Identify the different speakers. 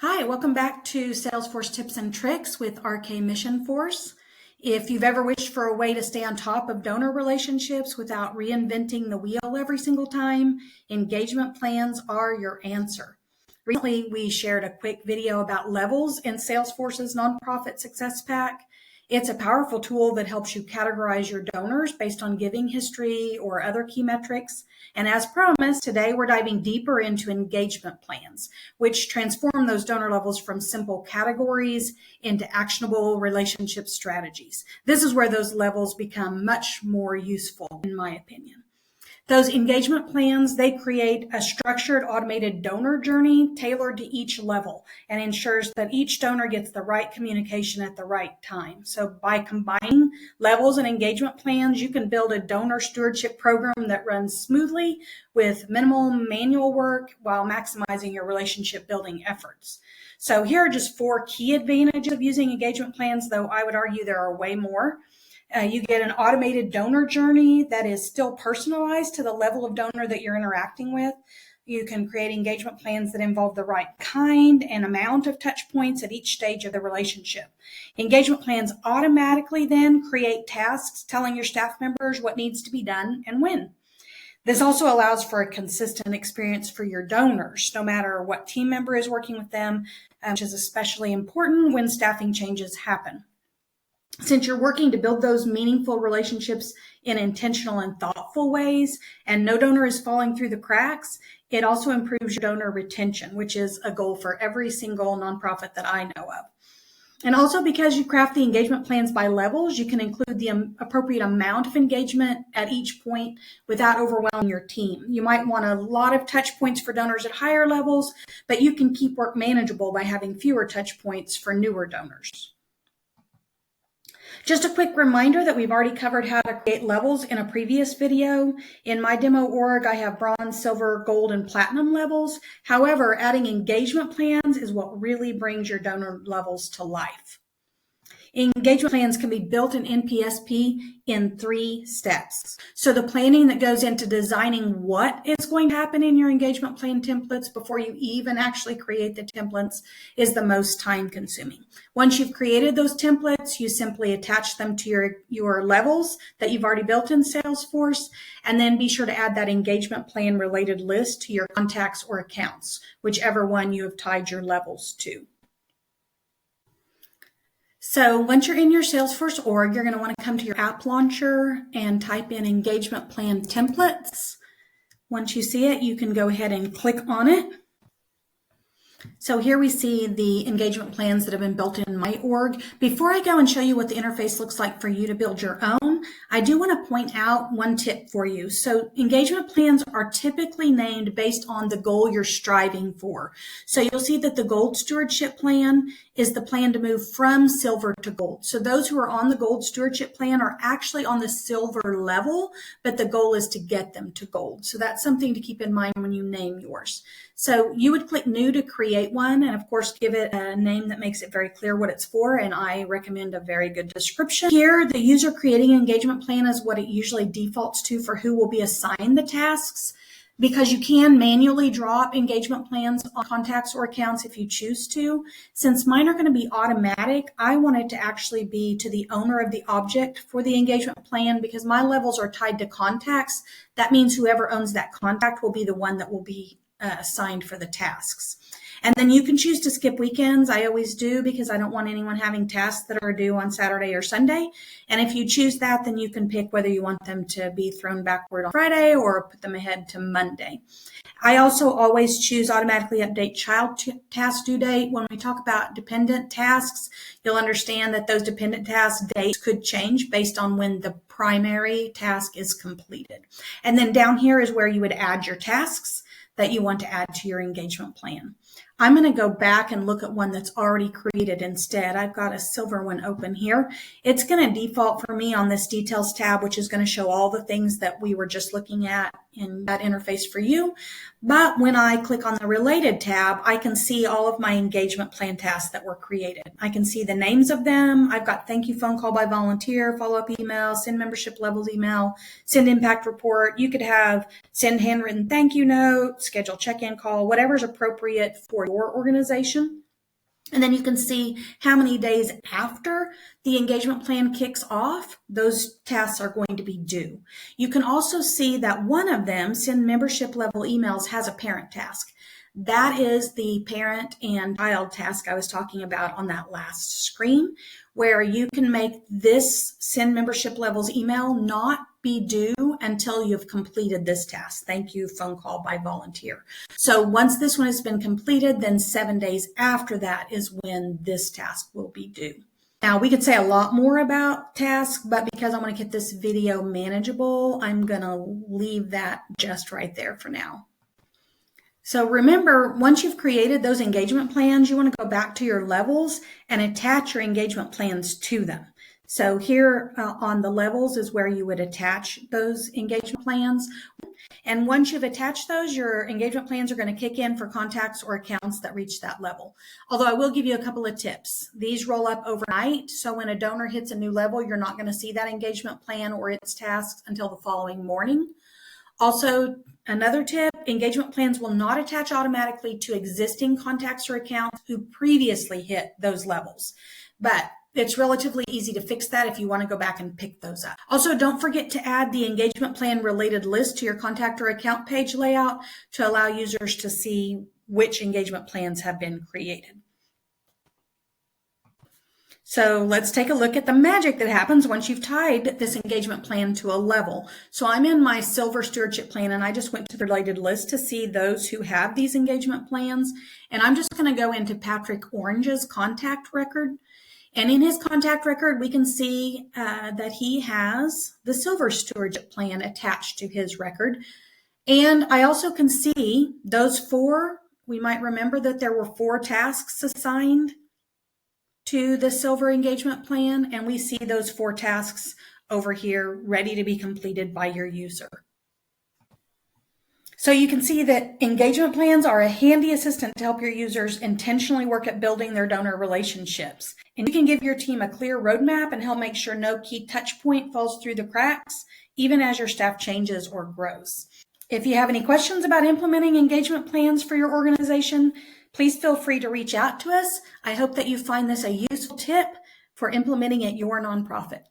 Speaker 1: Hi, welcome back to Salesforce Tips and Tricks with RK Mission Force. If you've ever wished for a way to stay on top of donor relationships without reinventing the wheel every single time, engagement plans are your answer. Recently, we shared a quick video about levels in Salesforce's Nonprofit Success Pack. It's a powerful tool that helps you categorize your donors based on giving history or other key metrics. And as promised, today we're diving deeper into engagement plans, which transform those donor levels from simple categories into actionable relationship strategies. This is where those levels become much more useful, in my opinion. Those engagement plans, they create a structured automated donor journey tailored to each level and ensures that each donor gets the right communication at the right time. So by combining levels and engagement plans, you can build a donor stewardship program that runs smoothly with minimal manual work while maximizing your relationship building efforts. So here are just 4 key advantages of using engagement plans, though I would argue there are way more. You get an automated donor journey that is still personalized to the level of donor that you're interacting with. You can create engagement plans that involve the right kind and amount of touch points at each stage of the relationship. Engagement plans automatically then create tasks telling your staff members what needs to be done and when. This also allows for a consistent experience for your donors, no matter what team member is working with them, which is especially important when staffing changes happen. Since you're working to build those meaningful relationships in intentional and thoughtful ways, and no donor is falling through the cracks, it also improves your donor retention, which is a goal for every single nonprofit that I know of. And also because you craft the engagement plans by levels, you can include the appropriate amount of engagement at each point without overwhelming your team. You might want a lot of touch points for donors at higher levels, but you can keep work manageable by having fewer touch points for newer donors. Just a quick reminder that we've already covered how to create levels in a previous video. In my demo org, I have bronze, silver, gold, and platinum levels. However, adding engagement plans is what really brings your donor levels to life. Engagement plans can be built in NPSP in 3 steps. So the planning that goes into designing what is going to happen in your engagement plan templates before you even actually create the templates is the most time consuming. Once you've created those templates, you simply attach them to your levels that you've already built in Salesforce, and then be sure to add that engagement plan related list to your contacts or accounts, whichever one you have tied your levels to. So once you're in your Salesforce org, you're going to want to come to your app launcher and type in engagement plan templates. Once you see it, you can go ahead and click on it. So here we see the engagement plans that have been built in my org. Before I go and show you what the interface looks like for you to build your own, I do want to point out one tip for you. So engagement plans are typically named based on the goal you're striving for. So you'll see that the gold stewardship plan is the plan to move from silver to gold. So those who are on the gold stewardship plan are actually on the silver level, but the goal is to get them to gold. So that's something to keep in mind when you name yours. So you would click new to create one, and of course give it a name that makes it very clear what it's for, and I recommend a very good description. Here, the user creating an engagement plan is what it usually defaults to for who will be assigned the tasks, because you can manually draw up engagement plans on contacts or accounts if you choose to. Since mine are going to be automatic, I want it to actually be to the owner of the object for the engagement plan, because my levels are tied to contacts. That means whoever owns that contact will be the one that will be assigned for the tasks. And then you can choose to skip weekends. I always do, because I don't want anyone having tasks that are due on Saturday or Sunday. And if you choose that, then you can pick whether you want them to be thrown backward on Friday or put them ahead to Monday. I also always choose automatically update child task due date. When we talk about dependent tasks, you'll understand that those dependent task dates could change based on when the primary task is completed. And then down here is where you would add your tasks that you want to add to your engagement plan. I'm going to go back and look at one that's already created instead. I've got a silver one open here. It's going to default for me on this details tab, which is going to show all the things that we were just looking at in that interface for you. But when I click on the related tab, I can see all of my engagement plan tasks that were created. I can see the names of them. I've got thank you phone call by volunteer, follow-up email, send membership levels email, send impact report. You could have send handwritten thank you note, schedule check-in call, whatever's appropriate for your organization. And then you can see how many days after the engagement plan kicks off, those tasks are going to be due. You can also see that one of them, send membership level emails, has a parent task. That is the parent and child task I was talking about on that last screen, where you can make this send membership levels email not be due until you've completed this task. Thank you, phone call by volunteer. So once this one has been completed, then 7 days after that is when this task will be due. Now, we could say a lot more about tasks, but because I want to get this video manageable, I'm going to leave that just right there for now. So remember, once you've created those engagement plans, you want to go back to your levels and attach your engagement plans to them. So here on the levels is where you would attach those engagement plans. And once you've attached those, your engagement plans are going to kick in for contacts or accounts that reach that level. Although I will give you a couple of tips. These roll up overnight, so when a donor hits a new level, you're not going to see that engagement plan or its tasks until the following morning. Also, another tip, engagement plans will not attach automatically to existing contacts or accounts who previously hit those levels. But it's relatively easy to fix that if you want to go back and pick those up. Also, don't forget to add the engagement plan related list to your contact or account page layout to allow users to see which engagement plans have been created. So let's take a look at the magic that happens once you've tied this engagement plan to a level. So I'm in my Silver Stewardship Plan, and I just went to the related list to see those who have these engagement plans. And I'm just going to go into Patrick Orange's contact record. And in his contact record, we can see that he has the Silver Stewardship Plan attached to his record. And I also can see those 4, we might remember that there were 4 tasks assigned to the Silver Engagement Plan, and we see those 4 tasks over here ready to be completed by your user. So you can see that engagement plans are a handy assistant to help your users intentionally work at building their donor relationships. And you can give your team a clear roadmap and help make sure no key touch point falls through the cracks, even as your staff changes or grows. If you have any questions about implementing engagement plans for your organization, please feel free to reach out to us. I hope that you find this a useful tip for implementing at your nonprofit.